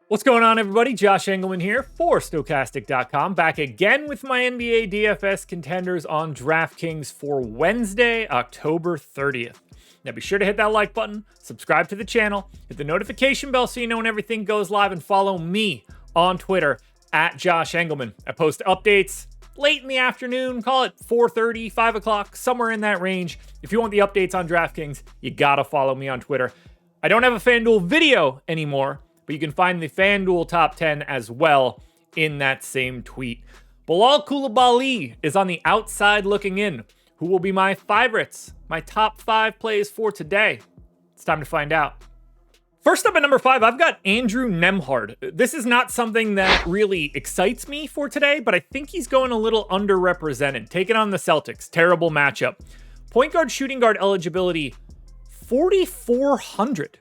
What's going on, everybody? Josh Engleman here for Stokastic.com, back again with my NBA DFS contenders on DraftKings for Wednesday, October 30th. Now be sure to hit that like button, subscribe to the channel, hit the notification bell so you know when everything goes live, and follow me on Twitter at Josh Engleman. I post updates late in the afternoon, call it 4:30, 5 o'clock, somewhere in that range. If you want the updates on DraftKings, you gotta follow me on Twitter. I don't have a FanDuel video anymore, but you can find the FanDuel top 10 as well in that same tweet. Bilal Coulibaly is on the outside looking in. Who will be my favorites? My top 5 plays for today? It's time to find out. First up at number 5, I've got Andrew Nembhard. This is not something that really excites me for today, but I think he's going a little underrepresented. Taking on the Celtics, terrible matchup. Point guard, shooting guard eligibility, 4,400.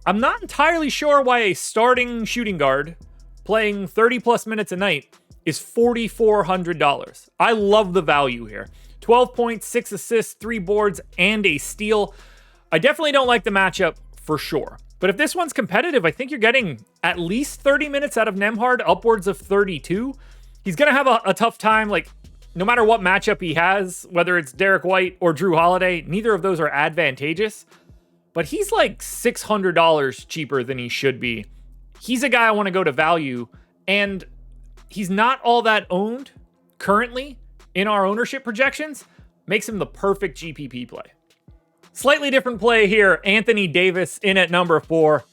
I'm not entirely sure why a starting shooting guard playing 30 plus minutes a night is $4,400. I love the value here. 12 points, 6 assists, 3 boards, and a steal. I definitely don't like the matchup for sure. But if this one's competitive, I think you're getting at least 30 minutes out of Nembhard, upwards of 32. He's going to have a tough time, like, no matter what matchup he has, whether it's Derek White or Drew Holiday, neither of those are advantageous. But he's like $600 cheaper than he should be. He's a guy I want to go to value, and he's not all that owned currently in our ownership projections. Makes him the perfect GPP play. Slightly different play here. Anthony Davis in at number 4.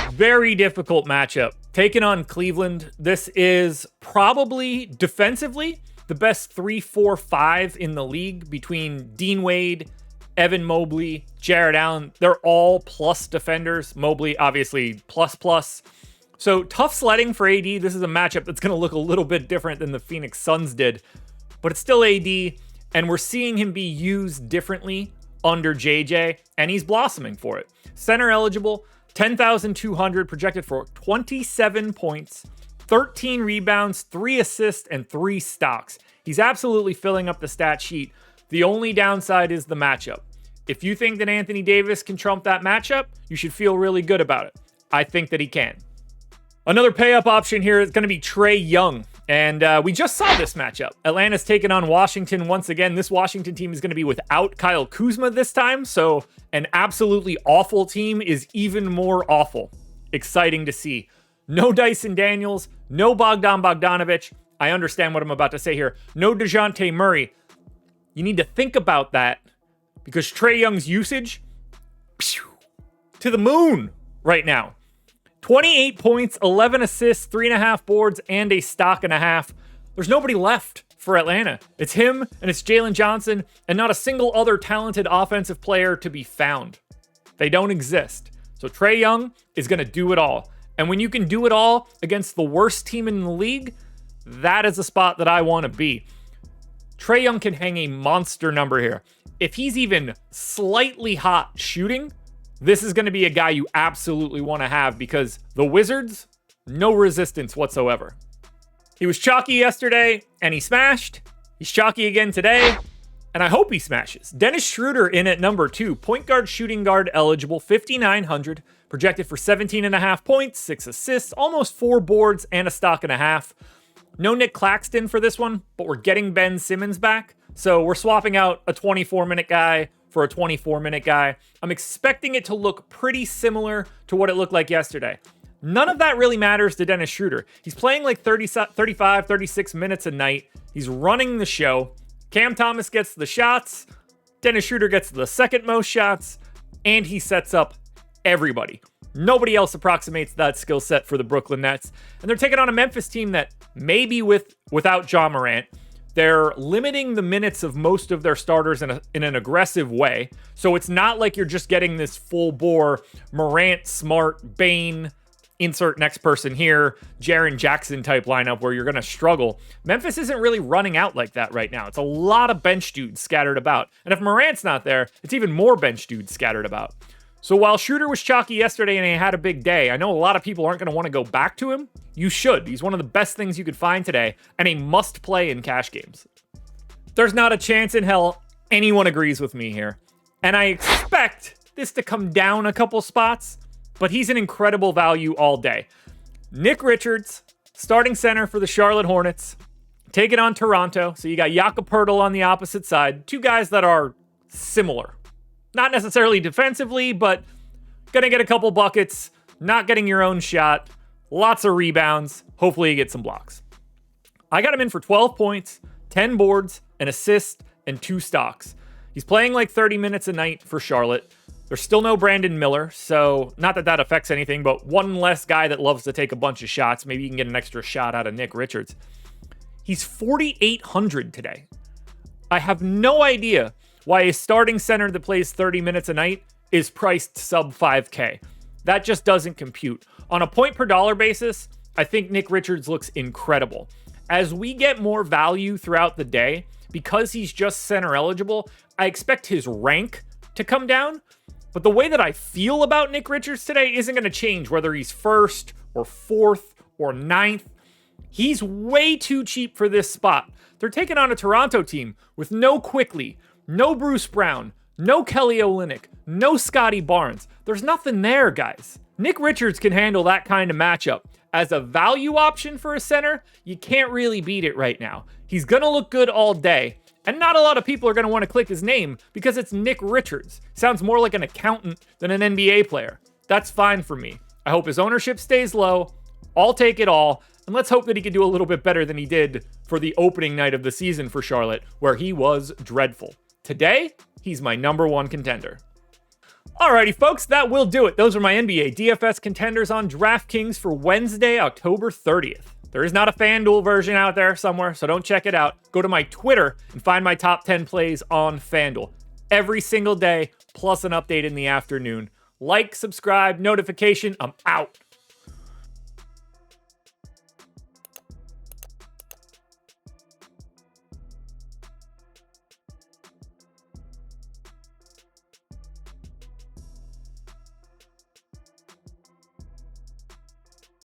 Very difficult matchup. Taking on Cleveland. This is probably defensively the best 3-4-5 in the league between Dean Wade, Evan Mobley, Jared Allen. They're all plus defenders. Mobley, obviously, plus. So tough sledding for AD. This is a matchup that's going to look a little bit different than the Phoenix Suns did, but it's still AD, and we're seeing him be used differently under JJ, and he's blossoming for it. Center eligible, 10,200, projected for 27 points, 13 rebounds, 3 assists, and 3 stocks. He's absolutely filling up the stat sheet. The only downside is the matchup. If you think that Anthony Davis can trump that matchup, you should feel really good about it. I think that he can. Another pay-up option here is going to be Trae Young. And we just saw this matchup. Atlanta's taking on Washington once again. This Washington team is going to be without Kyle Kuzma this time. So an absolutely awful team is even more awful. Exciting to see. No Dyson Daniels. No Bogdan Bogdanovic. I understand what I'm about to say here. No DeJounte Murray. You need to think about that, because Trae Young's usage, to the moon right now. 28 points, 11 assists, 3.5 boards, and a stock and a half. There's nobody left for Atlanta. It's him and it's Jalen Johnson, and not a single other talented offensive player to be found. They don't exist. So Trae Young is going to do it all. And when you can do it all against the worst team in the league, that is a spot that I want to be. Trae Young can hang a monster number here. If he's even slightly hot shooting, this is going to be a guy you absolutely want to have, because the Wizards, no resistance whatsoever. He was chalky yesterday, and he smashed. He's chalky again today, and I hope he smashes. Dennis Schroder in at number 2. Point guard, shooting guard eligible, 5,900. Projected for 17.5 points, 6 assists, almost 4 boards, and a stock and a half. No Nick Claxton for this one, but we're getting Ben Simmons back. So we're swapping out a 24-minute guy for a 24-minute guy. I'm expecting it to look pretty similar to what it looked like yesterday. None of that really matters to Dennis Schroder. He's playing like 35, 36 minutes a night. He's running the show. Cam Thomas gets the shots. Dennis Schroder gets the second most shots. And he sets up everybody. Nobody else approximates that skill set for the Brooklyn Nets. And they're taking on a Memphis team that maybe without Ja Morant. They're limiting the minutes of most of their starters in an aggressive way. So it's not like you're just getting this full bore Morant, Smart, Bane, insert next person here, Jaren Jackson type lineup where you're going to struggle. Memphis isn't really running out like that right now. It's a lot of bench dudes scattered about. And if Morant's not there, it's even more bench dudes scattered about. So while Schroder was chalky yesterday and he had a big day, I know a lot of people aren't going to want to go back to him. You should. He's one of the best things you could find today and a must play in cash games. There's not a chance in hell anyone agrees with me here. And I expect this to come down a couple spots, but he's an incredible value all day. Nick Richards, starting center for the Charlotte Hornets, taking on Toronto. So you got Jakob Poeltl on the opposite side. Two guys that are similar. Not necessarily defensively, but gonna get a couple buckets, not getting your own shot, lots of rebounds. Hopefully you get some blocks. I got him in for 12 points, 10 boards, an assist, and 2 stocks. He's playing like 30 minutes a night for Charlotte. There's still no Brandon Miller, so not that that affects anything, but one less guy that loves to take a bunch of shots. Maybe you can get an extra shot out of Nick Richards. He's 4,800 today. I have no idea why a starting center that plays 30 minutes a night is priced sub 5K. That just doesn't compute. On a point per dollar basis, I think Nick Richards looks incredible. As we get more value throughout the day, because he's just center eligible, I expect his rank to come down. But the way that I feel about Nick Richards today isn't going to change whether he's first or fourth or ninth. He's way too cheap for this spot. They're taking on a Toronto team with no Quickly, no Bruce Brown, no Kelly Olynyk, no Scotty Barnes. There's nothing there, guys. Nick Richards can handle that kind of matchup. As a value option for a center, you can't really beat it right now. He's going to look good all day. And not a lot of people are going to want to click his name because it's Nick Richards. Sounds more like an accountant than an NBA player. That's fine for me. I hope his ownership stays low. I'll take it all. And let's hope that he can do a little bit better than he did for the opening night of the season for Charlotte, where he was dreadful. Today, he's my number one contender. Alrighty, folks, that will do it. Those are my NBA DFS contenders on DraftKings for Wednesday, October 30th. There is not a FanDuel version out there somewhere, so don't check it out. Go to my Twitter and find my top 10 plays on FanDuel. Every single day, plus an update in the afternoon. Like, subscribe, notification, I'm out.